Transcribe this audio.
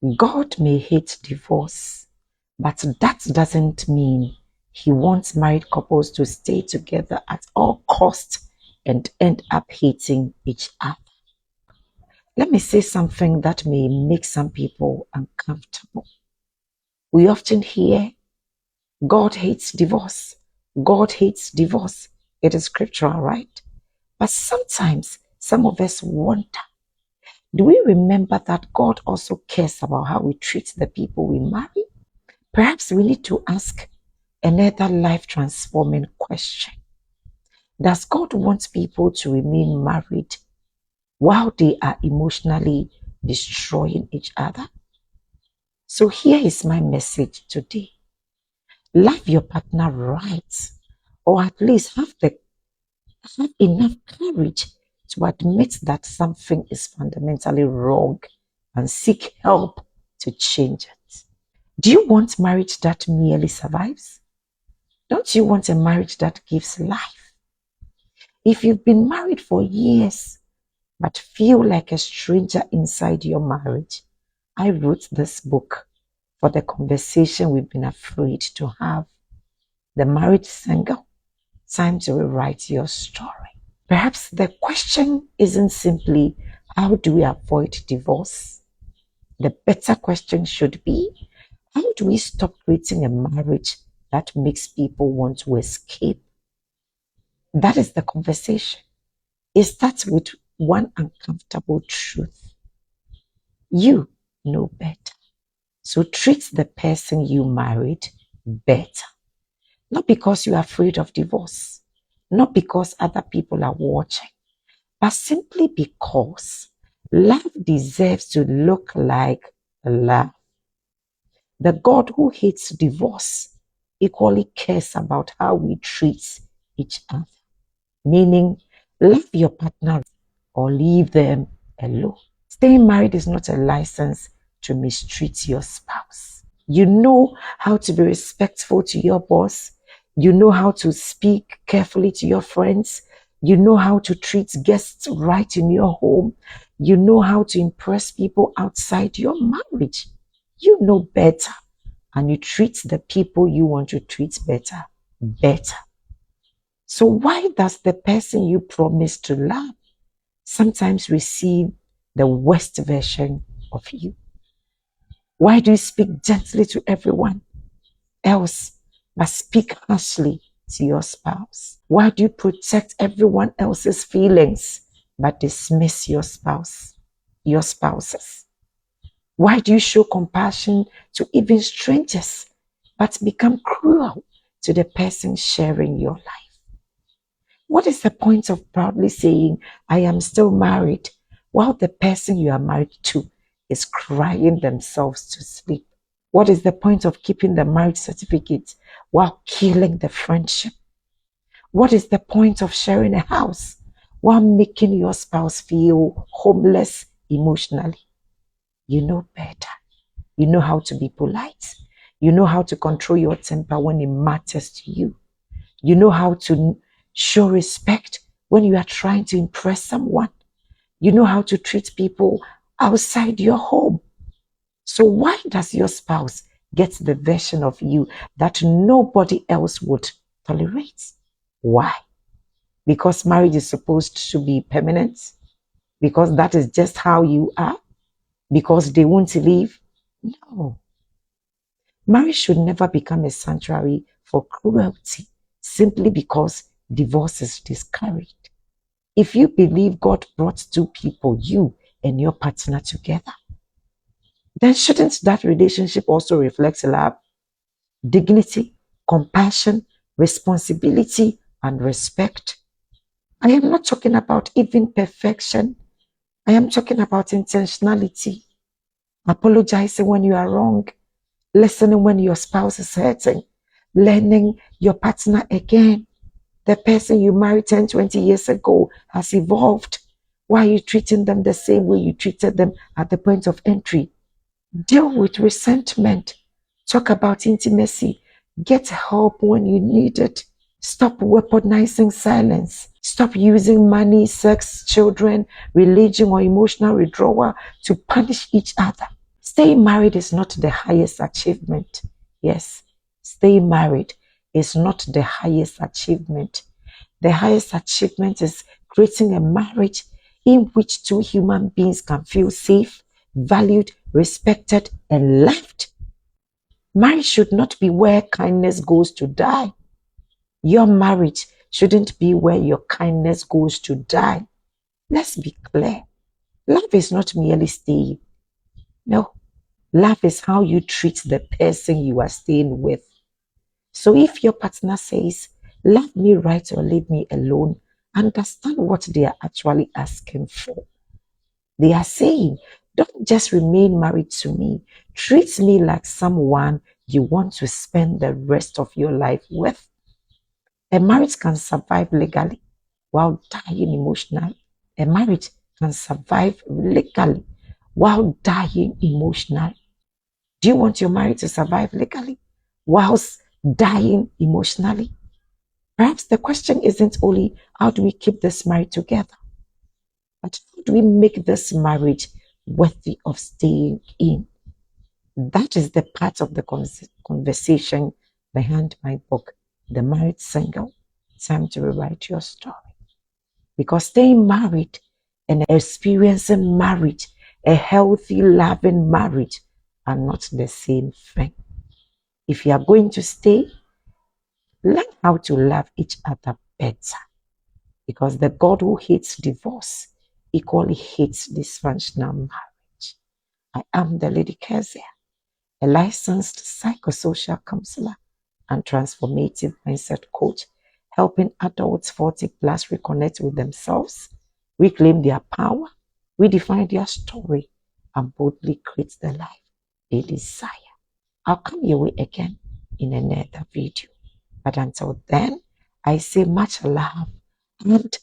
God may hate divorce, but that doesn't mean he wants married couples to stay together at all costs and end up hating each other. Let me say something that may make some people uncomfortable. We often hear, God hates divorce. God hates divorce. It is scriptural, right? But sometimes some of us wonder, do we remember that God also cares about how we treat the people we marry? Perhaps we need to ask another life transforming question. Does God want people to remain married while they are emotionally destroying each other? So here is my message today. Love your partner right, or at least have enough courage to admit that something is fundamentally wrong and seek help to change it. Do you want marriage that merely survives? Don't you want a marriage that gives life? If you've been married for years but feel like a stranger inside your marriage, I wrote this book for the conversation we've been afraid to have. The Married Single, Time to Rewrite Your Story. Perhaps the question isn't simply, how do we avoid divorce? The better question should be, how do we stop creating a marriage that makes people want to escape? That is the conversation. It starts with one uncomfortable truth. You know better. So treat the person you married better. Not because you're afraid of divorce, not because other people are watching, but simply because love deserves to look like love. The God who hates divorce equally cares about how we treat each other. Meaning, love your partner or leave them alone. Staying married is not a license to mistreat your spouse. You know how to be respectful to your boss. You know how to speak carefully to your friends. You know how to treat guests right in your home. You know how to impress people outside your marriage. You know better, and you treat the people you want to treat better. So why does the person you promise to love sometimes receive the worst version of you? Why do you speak gently to everyone else but speak harshly to your spouse? Why do you protect everyone else's feelings but dismiss your spouses? Why do you show compassion to even strangers but become cruel to the person sharing your life? What is the point of proudly saying, I am still married, while the person you are married to is crying themselves to sleep? What is the point of keeping the marriage certificate while killing the friendship? What is the point of sharing a house while making your spouse feel homeless emotionally? You know better. You know how to be polite. You know how to control your temper when it matters to you. You know how to show respect when you are trying to impress someone. You know how to treat people outside your home. So why does your spouse get the version of you that nobody else would tolerate? Why? Because marriage is supposed to be permanent? Because that is just how you are? Because they won't leave? No. Marriage should never become a sanctuary for cruelty simply because divorce is discouraged. If you believe God brought two people, you and your partner, together, then shouldn't that relationship also reflect love, dignity, compassion, responsibility, and respect? I am not talking about even perfection. I am talking about intentionality, apologizing when you are wrong, listening when your spouse is hurting, learning your partner again. The person you married 10, 20 years ago has evolved. Why are you treating them the same way you treated them at the point of entry? Deal with resentment. Talk about intimacy. Get help when you need it. Stop weaponizing silence. Stop using money, sex, children, religion, or emotional withdrawal to punish each other. Staying married is not the highest achievement. Yes, staying married is not the highest achievement. The highest achievement is creating a marriage in which two human beings can feel safe, valued, respected, and loved. Marriage should not be where kindness goes to die. Your marriage shouldn't be where your kindness goes to die. Let's be clear. Love is not merely staying. No, love is how you treat the person you are staying with. So if your partner says, love me right or leave me alone, understand what they are actually asking for. They are saying, don't just remain married to me. Treat me like someone you want to spend the rest of your life with. A marriage can survive legally while dying emotionally. A marriage can survive legally while dying emotionally. Do you want your marriage to survive legally whilst dying emotionally? Perhaps the question isn't only how do we keep this marriage together, but how do we make this marriage worthy of staying in? That is the part of the conversation behind my book, The Married Single, Time to Rewrite Your Story. Because staying married and experiencing marriage, a healthy, loving marriage, are not the same thing. If you are going to stay, learn how to love each other better. Because the God who hates divorce equally hates dysfunctional marriage. I am the Lady Keziah, a licensed psychosocial counselor and transformative mindset coach, helping adults 40 plus reconnect with themselves, reclaim their power, redefine their story, and boldly create the life they desire. I'll come your way again in another video. But until then, I say much love and